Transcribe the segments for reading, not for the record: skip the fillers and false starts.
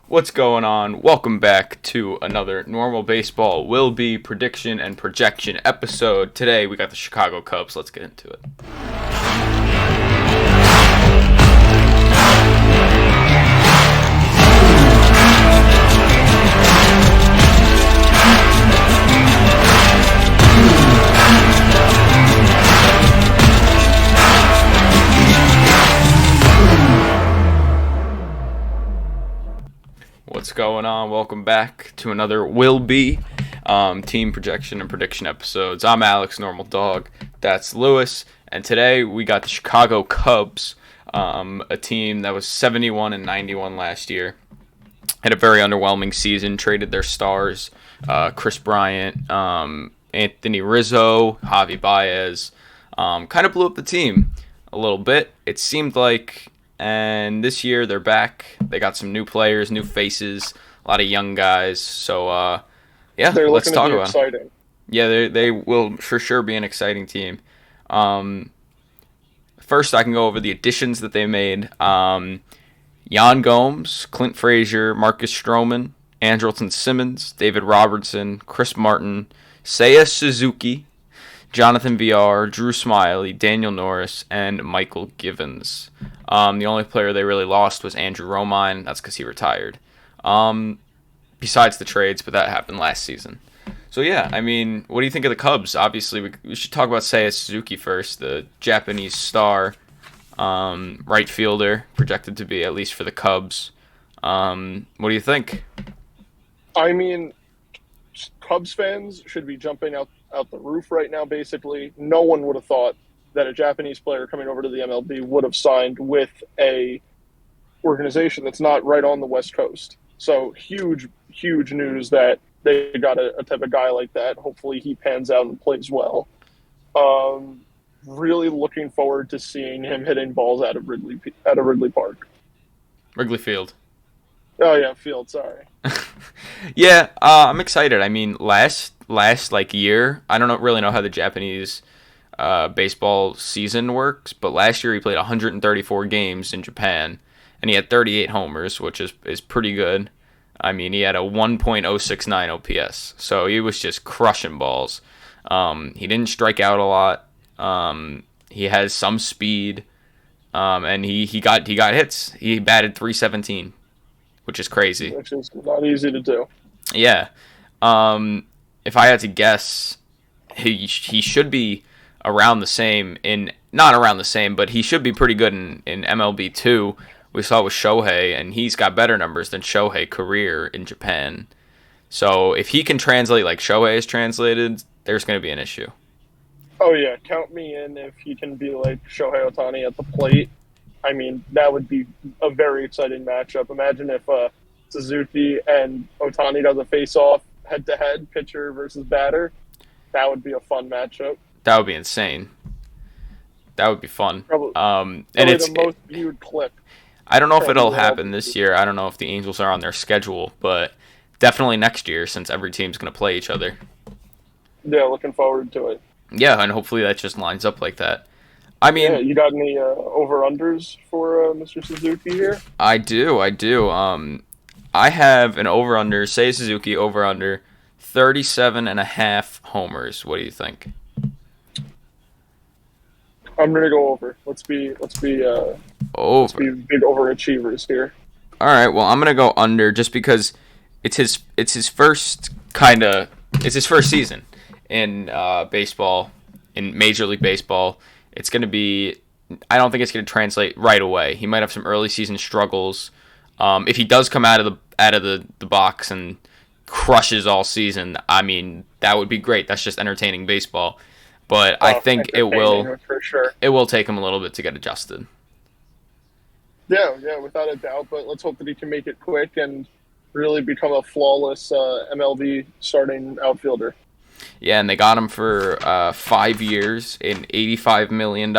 What's going on? Welcome back to another Normal Baseball Will Be Prediction and Projection episode. Today we got the Chicago Cubs. Let's get into it. What's going on? Welcome back to another Will Be team projection and prediction episodes. I'm Alex, Normal Dog. That's Lewis. And today we got the Chicago Cubs, a team that was 71 and 91 last year. Had a very underwhelming season. Traded their stars, Kris Bryant, Anthony Rizzo, Javy Baez. Kind of blew up the team a little bit. It seemed like. And this year they're back. They got some new players, new faces, a lot of young guys. So let's talk about exciting. Yeah, they will for sure be an exciting team. First, I can go over the additions that they made. Yan Gomes, Clint Frazier, Marcus Stroman, Andrelton Simmons, David Robertson, Chris Martin, Seiya Suzuki, Jonathan VR, Drew Smiley, Daniel Norris, and Michael Givens. The only player they really lost was Andrew Romine. That's because he retired. Besides the trades, but that happened last season. So yeah, I mean, what do you think of the Cubs? Obviously, we should talk about Seiya Suzuki first, the Japanese star right fielder, projected to be at least for the Cubs. What do you think? I mean, Cubs fans should be jumping out the roof right now, basically. No one would have thought that a Japanese player coming over to the MLB would have signed with a organization that's not right on the West Coast. So huge news that they got a type of guy like that. Hopefully he pans out and plays well. Really looking forward to seeing him hitting balls out of Wrigley Park. Wrigley Field. Oh yeah, Field. Sorry. Yeah, I'm excited. I mean, last year, I don't really know how the Japanese baseball season works, but last year he played 134 games in Japan, and he had 38 homers, which is pretty good. I mean, he had a 1.069 OPS, so he was just crushing balls. He didn't strike out a lot. He has some speed, and he got hits. He batted .317, which is crazy. Which is not easy to do. Yeah. If I had to guess, he should be around the same not around the same, but he should be pretty good in MLB 2. We saw it with Shohei, and he's got better numbers than Shohei career in Japan. So if he can translate like Shohei is translated, there's going to be an issue. Oh yeah, count me in if he can be like Shohei Ohtani at the plate. I mean, that would be a very exciting matchup. Imagine if Suzuki and Ohtani does a face-off head-to-head, pitcher versus batter. That would be a fun matchup. That would be insane. That would be fun. Probably and it's the most viewed clip. I don't know if it'll happen this year. I don't know if the Angels are on their schedule, but definitely next year since every team's going to play each other. Yeah, looking forward to it. Yeah, and hopefully that just lines up like that. I mean, yeah, you got any over-unders for Mr. Suzuki here? I do. I have an over-under, Seiya Suzuki over-under, 37.5 homers. What do you think? I'm gonna go over. Let's be over. Let's be big overachievers here. All right. Well, I'm gonna go under just because it's his first season in baseball, in Major League Baseball. It's gonna be. I don't think it's gonna translate right away. He might have some early season struggles. If he does come out of the box and crushes all season, I mean that would be great. That's just entertaining baseball. But I think it will for sure. It will take him a little bit to get adjusted. Yeah, without a doubt. But let's hope that he can make it quick and really become a flawless MLB starting outfielder. Yeah, and they got him for 5 years and $85 million.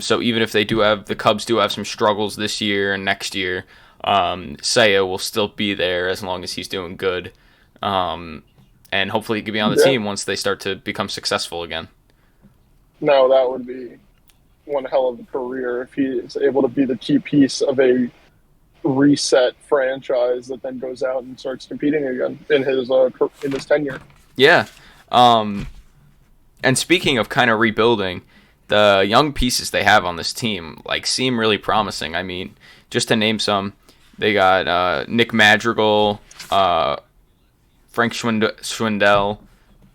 So even if the Cubs do have some struggles this year and next year, Seiya will still be there as long as he's doing good. And hopefully he could be on the team once they start to become successful again. No, that would be one hell of a career if he is able to be the key piece of a reset franchise that then goes out and starts competing again in his tenure. Yeah. And speaking of kind of rebuilding, the young pieces they have on this team like seem really promising. I mean, just to name some, they got Nick Madrigal, Frank Schwindel,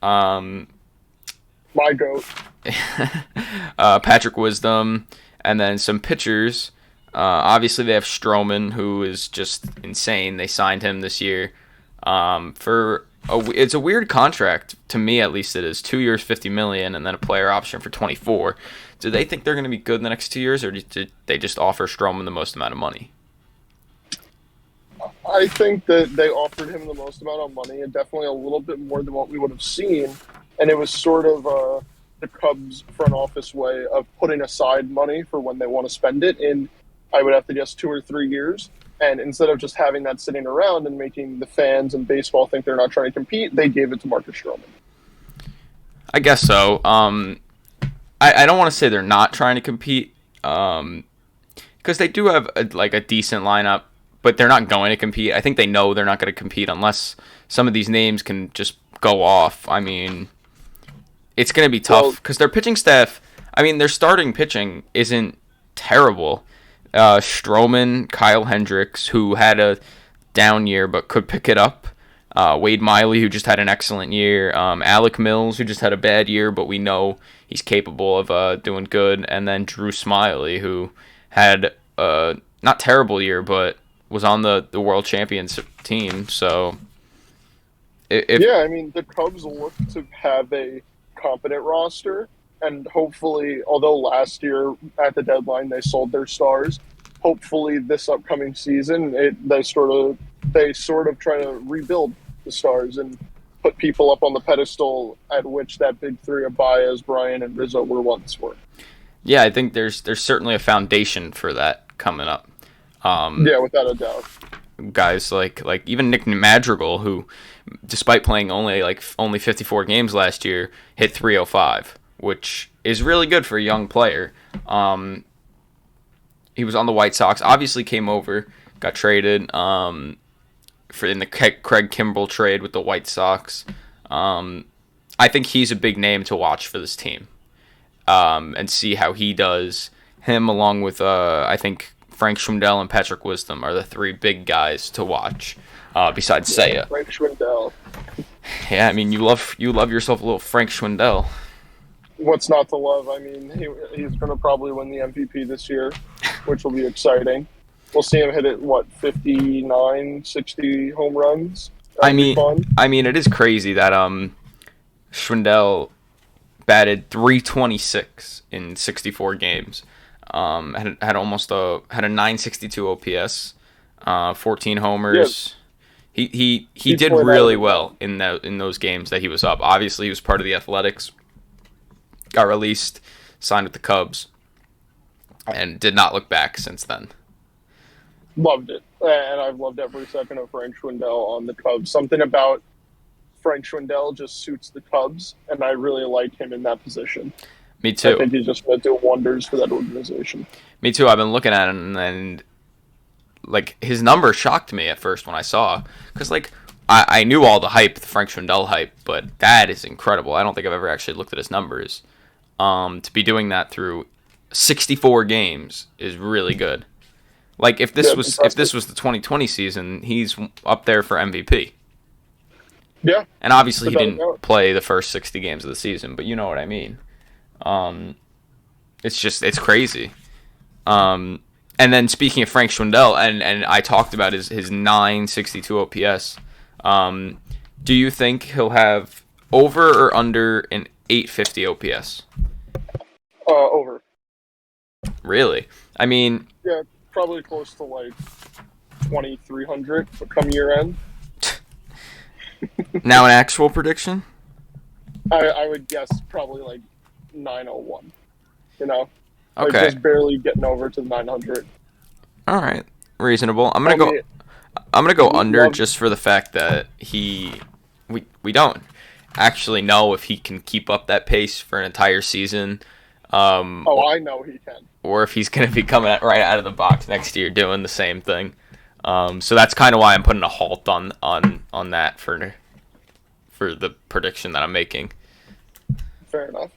My goat. Patrick Wisdom, and then some pitchers. Obviously, they have Stroman, who is just insane. They signed him this year it's a weird contract to me, at least. It is 2 years, $50 million, and then a player option for 24. Do they think they're going to be good in the next 2 years, or did they just offer Stroman the most amount of money? I think that they offered him the most amount of money, and definitely a little bit more than what we would have seen. And it was sort of the Cubs front office way of putting aside money for when they want to spend it in, I would have to guess, 2 or 3 years. And instead of just having that sitting around and making the fans and baseball think they're not trying to compete, they gave it to Marcus Stroman. I guess so. I don't want to say they're not trying to compete, because they do have a decent lineup, but they're not going to compete. I think they know they're not going to compete unless some of these names can just go off. I mean, it's going to be tough because their pitching staff, I mean, their starting pitching isn't terrible. Stroman, Kyle Hendricks, who had a down year but could pick it up. Wade Miley, who just had an excellent year. Alec Mills, who just had a bad year, but we know he's capable of doing good. And then Drew Smyly, who had a not terrible year, but was on the world champions team. So, I mean, the Cubs look to have a competent roster. And hopefully, although last year at the deadline they sold their stars, hopefully this upcoming season they sort of try to rebuild the stars and put people up on the pedestal at which that big three of Baez, Bryant, and Rizzo were once were. Yeah, I think there's certainly a foundation for that coming up. Yeah, without a doubt. Guys like even Nick Madrigal, who, despite playing only 54 games last year, hit 305. Which is really good for a young player. He was on the White Sox. Obviously came over, got traded in the Craig Kimbrell trade with the White Sox. I think he's a big name to watch for this team, and see how he does. Him along with I think Frank Schwindel and Patrick Wisdom are the three big guys to watch. Besides Seiya. Frank Schwindel. Yeah, I mean you love yourself a little Frank Schwindel. What's not to love? I mean, he's going to probably win the MVP this year, which will be exciting. We'll see him hit it, 59, 60 home runs? I mean, it is crazy that Schwindel batted .326 in 64 games. Had a 962 OPS, 14 homers. Yeah. He did really well in those games that he was up. Obviously, he was part of the Athletics. Got released, signed with the Cubs, and did not look back since then. Loved it. And I've loved every second of Frank Schwindel on the Cubs. Something about Frank Schwindel just suits the Cubs, and I really like him in that position. Me too. I think he's just going to do wonders for that organization. Me too. I've been looking at him, and his number shocked me at first when I saw, because I knew all the hype, the Frank Schwindel hype, but that is incredible. I don't think I've ever actually looked at his numbers. To be doing that through 64 games is really good. If this was the 2020 season, he's up there for MVP. Yeah. And obviously he didn't play the first 60 games of the season, but you know what I mean. It's crazy. And then speaking of Frank Schwindel, and I talked about his 962 OPS. Do you think he'll have over or under an 850 OPS? Over. Really? I mean... Yeah, probably close to 2,300 come year end. Now an actual prediction? I would guess probably 901. You know? Okay. Just barely getting over to 900. All right. Reasonable. I'm gonna go under just for the fact that we don't actually know if he can keep up that pace for an entire season. I know he can. Or if he's gonna be coming right out of the box next year doing the same thing. So that's kind of why I'm putting a halt on that for the prediction that I'm making. Fair enough.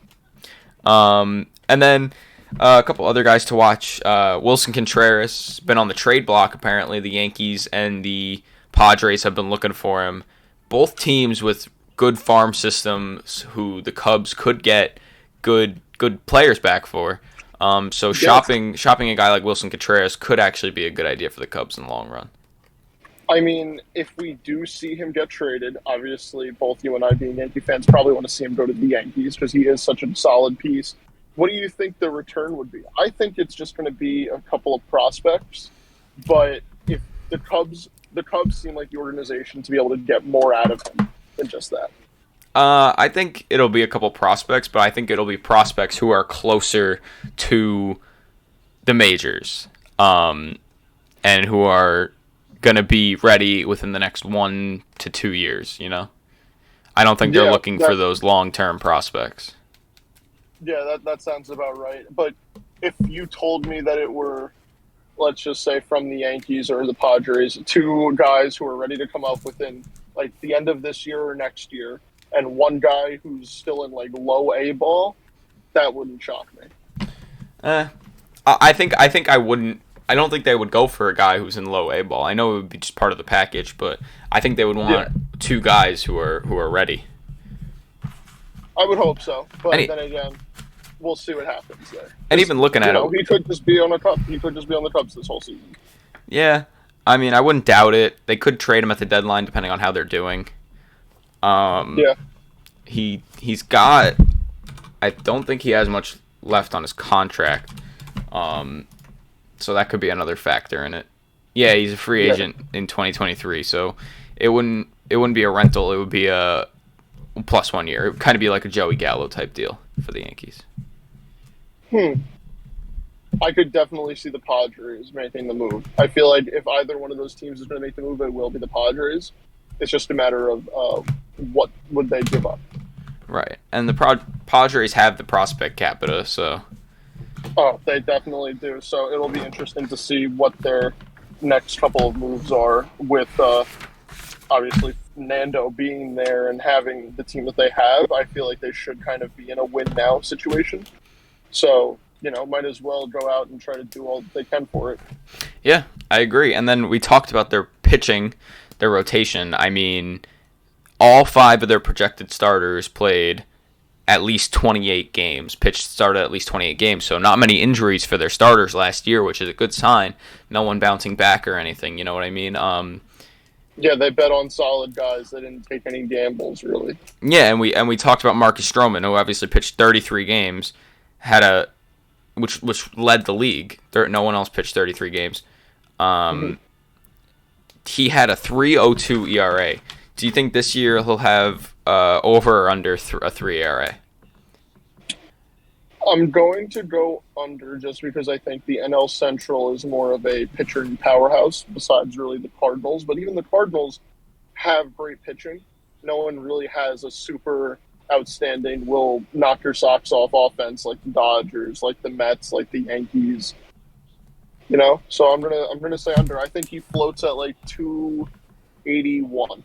And then a couple other guys to watch. Wilson Contreras been on the trade block. Apparently, the Yankees and the Padres have been looking for him. Both teams with good farm systems, who the Cubs could get good players back for. So shopping a guy like Wilson Contreras could actually be a good idea for the Cubs in the long run. I mean, if we do see him get traded, obviously both you and I being Yankee fans probably want to see him go to the Yankees because he is such a solid piece. What do you think the return would be? I think it's just going to be a couple of prospects, but if the Cubs seem like the organization to be able to get more out of him than just that. I think it'll be a couple prospects, but I think it'll be prospects who are closer to the majors, and who are going to be ready within the next 1 to 2 years, you know? I don't think they're looking for those long-term prospects. Yeah, that sounds about right. But if you told me that it were, let's just say, from the Yankees or the Padres, 2 guys who are ready to come up within, like, the end of this year or next year, and one guy who's still in, like, low A ball, that wouldn't shock me. I think I wouldn't. I don't think they would go for a guy who's in low A ball. I know it would be just part of the package, but I think they would want 2 guys who are ready. I would hope so, but then again, we'll see what happens there. And even looking at it, he could just be on the Cubs. He could just be on the Cubs this whole season. Yeah, I mean, I wouldn't doubt it. They could trade him at the deadline, depending on how they're doing. He's got. I don't think he has much left on his contract. So that could be another factor in it. Yeah, he's a free agent in 2023, so it wouldn't be a rental. It would be a plus 1 year. It would kind of be like a Joey Gallo type deal for the Yankees. I could definitely see the Padres making the move. I feel like if either one of those teams is going to make the move, it will be the Padres. It's just a matter of what would they give up. Right, and the Padres have the prospect capita, so. Oh, they definitely do. So it'll be interesting to see what their next couple of moves are with, obviously, Nando being there and having the team that they have. I feel like they should kind of be in a win-now situation. So, might as well go out and try to do all they can for it. Yeah, I agree. And then we talked about their pitching, their rotation. I mean, all 5 of their projected starters played at least 28 games, started at least 28 games. So not many injuries for their starters last year, which is a good sign. No one bouncing back or anything, you know what I mean? Yeah, they bet on solid guys. They didn't take any gambles, really. Yeah, and we talked about Marcus Stroman, who obviously pitched 33 games, which led the league. No one else pitched 33 games. He had a 3.02 ERA. Do you think this year he'll have over or under a 3 ERA? I'm going to go under just because I think the NL Central is more of a pitching powerhouse besides really the Cardinals. But even the Cardinals have great pitching. No one really has a super outstanding, will knock your socks off offense like the Dodgers, like the Mets, like the Yankees. So I'm gonna say under. I think he floats at like 281.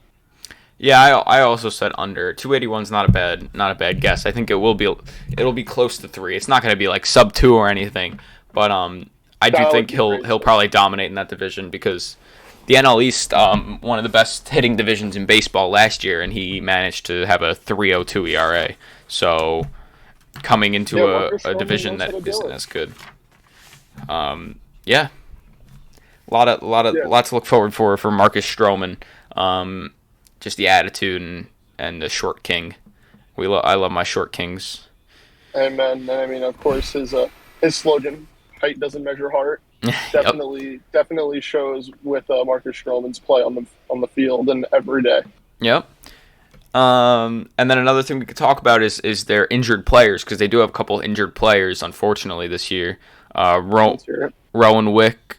Yeah, I also said under. 281's not a bad guess. I think it'll be close to 3. It's not going to be like sub 2 or anything, but I do think he'll probably dominate in that division because the NL East, one of the best hitting divisions in baseball last year, and he managed to have a 3.02 ERA. So coming into a division that isn't as good. Yeah. Lot to look forward for Marcus Stroman. Just the attitude and the short king. I love my short kings. Amen. And I mean, of course, his slogan, "Height doesn't measure heart," definitely shows with Marcus Stroman's play on the field and every day. Yep. And then another thing we could talk about is their injured players because they do have a couple injured players, unfortunately, this year. Rowan Wick.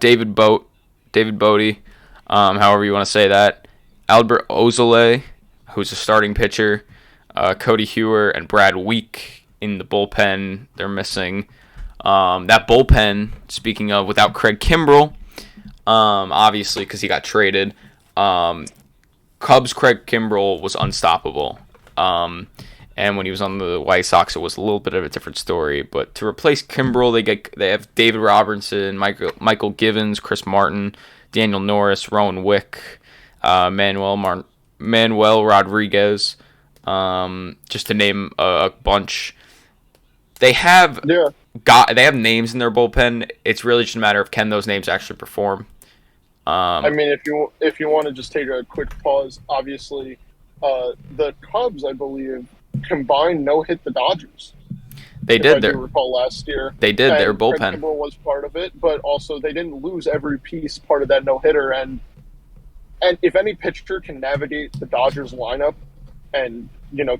David Bodie. However you want to say that. Albert Ozole, who's a starting pitcher. Cody Hewer and Brad Week in the bullpen. They're missing. That bullpen, speaking of, without Craig Kimbrell, obviously because he got traded, Cubs' Craig Kimbrell was unstoppable. And when he was on the White Sox, it was a little bit of a different story. But to replace Kimbrell, they have David Robertson, Michael Givens, Chris Martin, Daniel Norris, Rowan Wick, Manuel Rodriguez, just to name a bunch. They have names in their bullpen. It's really just a matter of can those names actually perform. I mean, if you want to just take a quick pause, obviously, the Cubs, I believe, combined no-hit the Dodgers. They did. I do recall last year. They did. Their bullpen. Craig Kimbrell was part of it, but also they didn't lose every piece part of that no-hitter. And if any pitcher can navigate the Dodgers lineup and,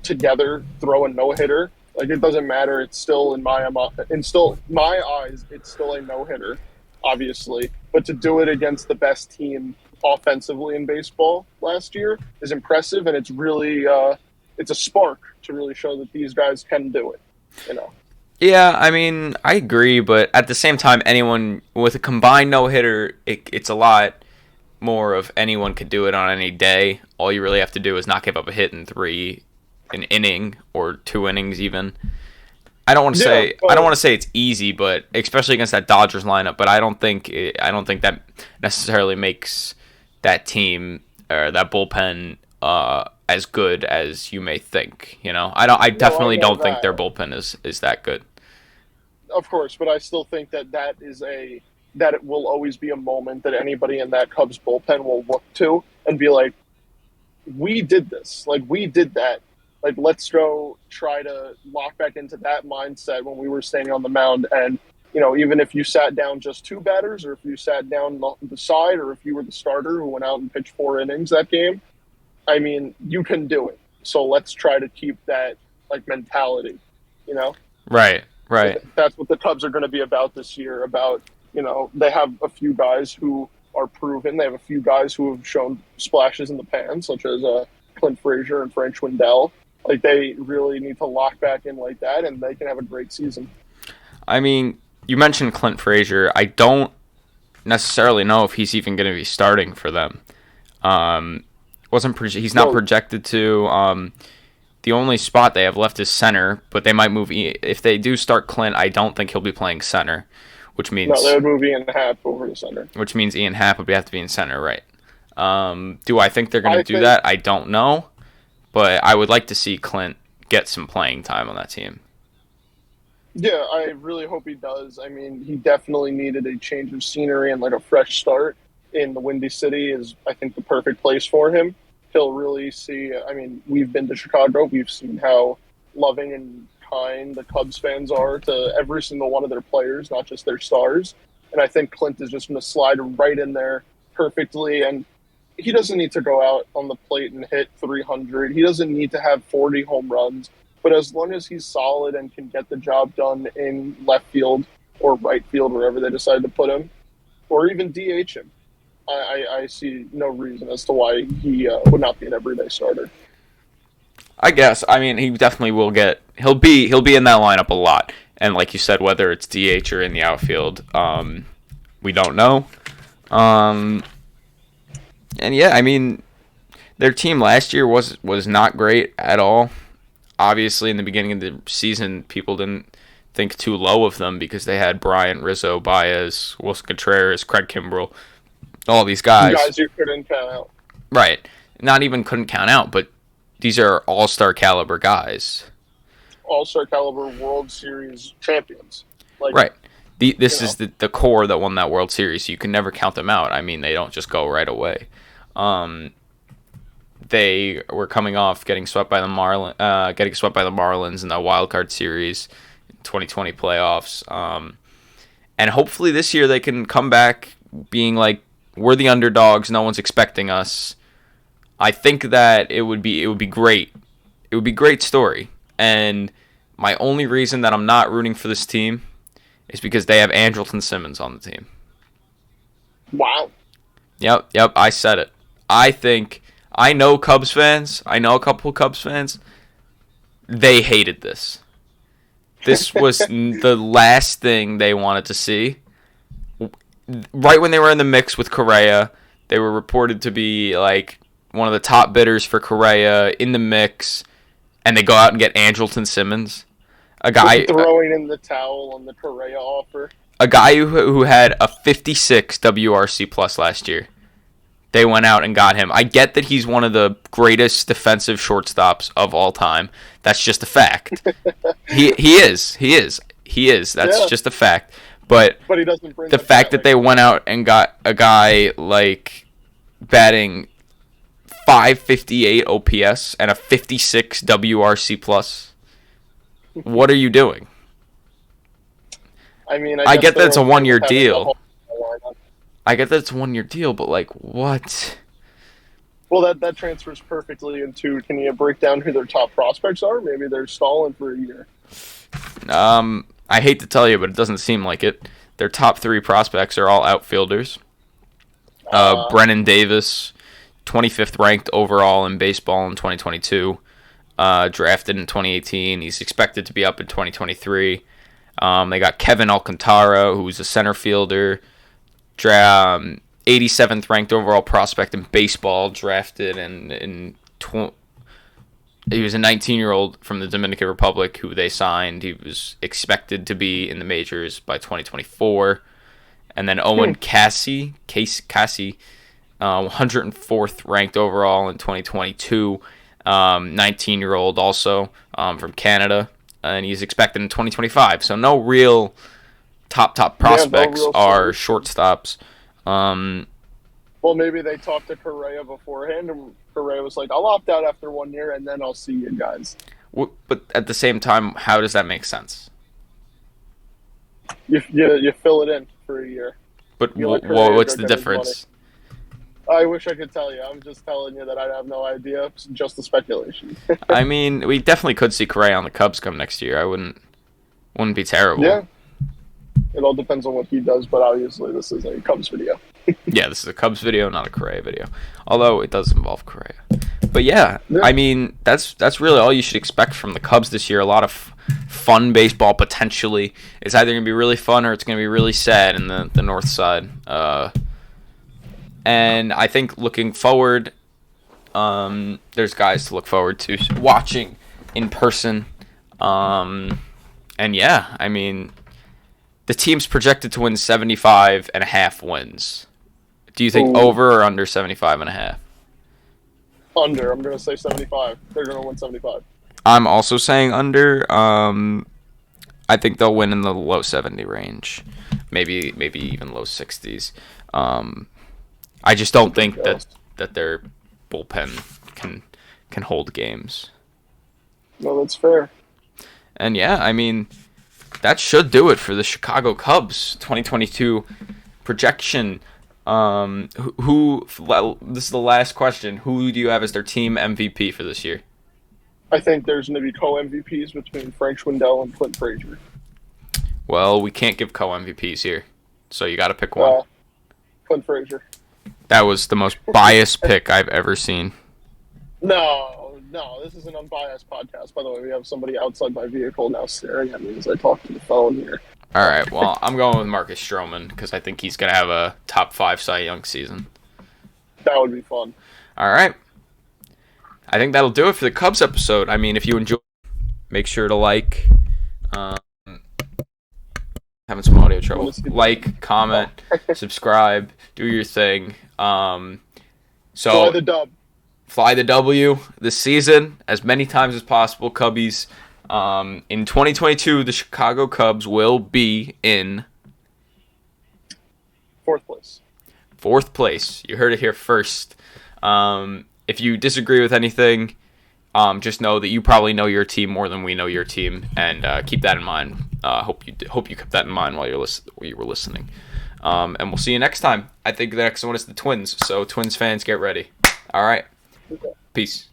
together throw a no-hitter, like, it doesn't matter. It's still in my eyes, it's still a no-hitter, obviously. But to do it against the best team offensively in baseball last year is impressive, and it's really it's a spark to really show that these guys can do it. Yeah, I mean, I agree, but at the same time, anyone with a combined no-hitter, it's a lot more of anyone could do it on any day. All you really have to do is not give up a hit in an inning or 2 innings even. I don't want to say it's easy, but especially against that Dodgers lineup. But I don't think that necessarily makes that team or that bullpen as good as you may think. I definitely don't think their bullpen is that good. Of course, but I still think that it will always be a moment that anybody in that Cubs bullpen will look to and be like, we did this, like we did that. Like, let's go try to lock back into that mindset when we were standing on the mound. And, even if you sat down just 2 batters, or if you sat down the side, or if you were the starter who went out and pitched 4 innings that game, I mean, you can do it. So let's try to keep that, mentality, Right. That's what the Cubs are going to be about this year. About, they have a few guys who are proven. They have a few guys who have shown splashes in the pan, such as Clint Frazier and Frank Schwindel. Like, they really need to lock back in like that, and they can have a great season. I mean, you mentioned Clint Frazier. I don't necessarily know if he's even going to be starting for them. He's not projected to. The only spot they have left is center, but they might move. If they do start Clint, I don't think he'll be playing center, which means they would move Ian Happ over to center. Which means Ian Happ would have to be in center, right? Do I think they're going to do that? I don't know. But I would like to see Clint get some playing time on that team. Yeah, I really hope he does. I mean, he definitely needed a change of scenery and a fresh start. In the Windy City is, I think, the perfect place for him. He'll really see. I mean, we've been to Chicago. We've seen how loving and kind the Cubs fans are to every single one of their players, not just their stars. And I think Clint is just going to slide right in there perfectly. And he doesn't need to go out on the plate and hit 300. He doesn't need to have 40 home runs. But as long as he's solid and can get the job done in left field or right field, wherever they decide to put him, or even DH him, I see no reason as to why he would not be an everyday starter. I guess. I mean, he definitely will get. He'll be in that lineup a lot. And like you said, whether it's DH or in the outfield, we don't know. And yeah, I mean, their team last year was not great at all. Obviously, in the beginning of the season, people didn't think too low of them because they had Bryant, Rizzo, Baez, Wilson Contreras, Craig Kimbrell, all these guys. Guys you couldn't count out. Right. Not even couldn't count out, but these are all-star caliber guys. All-star caliber World Series champions. Right. This is the core that won that World Series. You can never count them out. I mean, they don't just go right away. They were coming off getting swept by the Marlins in the wild card series, 2020 playoffs. And hopefully this year they can come back being like, we're the underdogs. No one's expecting us. I think that it would be great. It would be a great story. And my only reason that I'm not rooting for this team is because they have Andrelton Simmons on the team. Wow. Yep, I said it. I know Cubs fans. I know a couple of Cubs fans. They hated this. This was the last thing they wanted to see. Right when they were in the mix with Correa, they were reported to be like one of the top bidders for Correa in the mix, and they go out and get Andrelton Simmons, a guy throwing in the towel on the Correa offer. A guy who had a 56 WRC plus last year. They went out and got him. I get that he's one of the greatest defensive shortstops of all time. That's just a fact. He is. That's just a fact. But he doesn't bring the fact that they went out and got a guy like batting 558 OPS and a 56 WRC plus, what are you doing? I mean, I get that it's a 1-year deal. I get that it's a 1-year deal, but like, what? Well, that transfers perfectly into, can you break down who their top prospects are? Maybe they're stalling for a year. I hate to tell you, but it doesn't seem like it. Their top 3 prospects are all outfielders. Brennan Davis, 25th ranked overall in baseball in 2022, drafted in 2018. He's expected to be up in 2023. They got Kevin Alcantara, who's a center fielder, 87th ranked overall prospect in baseball, drafted he was a 19-year-old from the Dominican Republic who they signed. He was expected to be in the majors by 2024. And then Owen Cassie, 104th ranked overall in 2022, 19-year-old also from Canada, and he's expected in 2025. So no real top prospects are shortstops. Well, maybe they talked to Correa beforehand, and Correa was like, I'll opt out after 1 year, and then I'll see you guys. But at the same time, how does that make sense? You fill it in for a year. But what's the difference? I wish I could tell you. I'm just telling you that I have no idea. It's just a speculation. I mean, we definitely could see Correa on the Cubs come next year. I wouldn't be terrible. Yeah. It all depends on what he does, but obviously this is a Cubs video. Yeah, this is a Cubs video, not a Correa video. Although it does involve Correa. But yeah, I mean, that's really all you should expect from the Cubs this year. A lot of fun baseball potentially. It's either going to be really fun or it's going to be really sad in the north side. And I think looking forward, there's guys to look forward to watching in person. And yeah, I mean, the team's projected to win 75.5 wins. Do you think over or under 75.5? Under. I'm going to say 75. They're going to win 75. I'm also saying under. I think they'll win in the low 70 range. Maybe even low 60s. I just don't think that their bullpen can hold games. No, that's fair. And yeah, I mean, that should do it for the Chicago Cubs 2022 projection. This is the last question. Who do you have as their team MVP for this year? I think there's going to be co-MVPs between Frank Schwindel and Clint Frazier. Well, we can't give co-MVPs here, so you got to pick one. Clint Frazier. That was the most biased pick I've ever seen. No, this is an unbiased podcast. By the way, we have somebody outside my vehicle now staring at me as I talk to the phone here. All right, well, I'm going with Marcus Stroman because I think he's going to have a top 5 Cy Young season. That would be fun. All right. I think that'll do it for the Cubs episode. I mean, if you enjoy, make sure to like. Having some audio trouble. Like, comment, subscribe, do your thing. So Fly the dub. Fly the W this season as many times as possible, Cubbies. In 2022, the Chicago Cubs will be in 4th place. 4th place. You heard it here first. If you disagree with anything, just know that you probably know your team more than we know your team, and keep that in mind. Hope you kept that in mind while you were listening. And we'll see you next time. I think the next one is the Twins. So Twins fans, get ready. All right. Okay. Peace.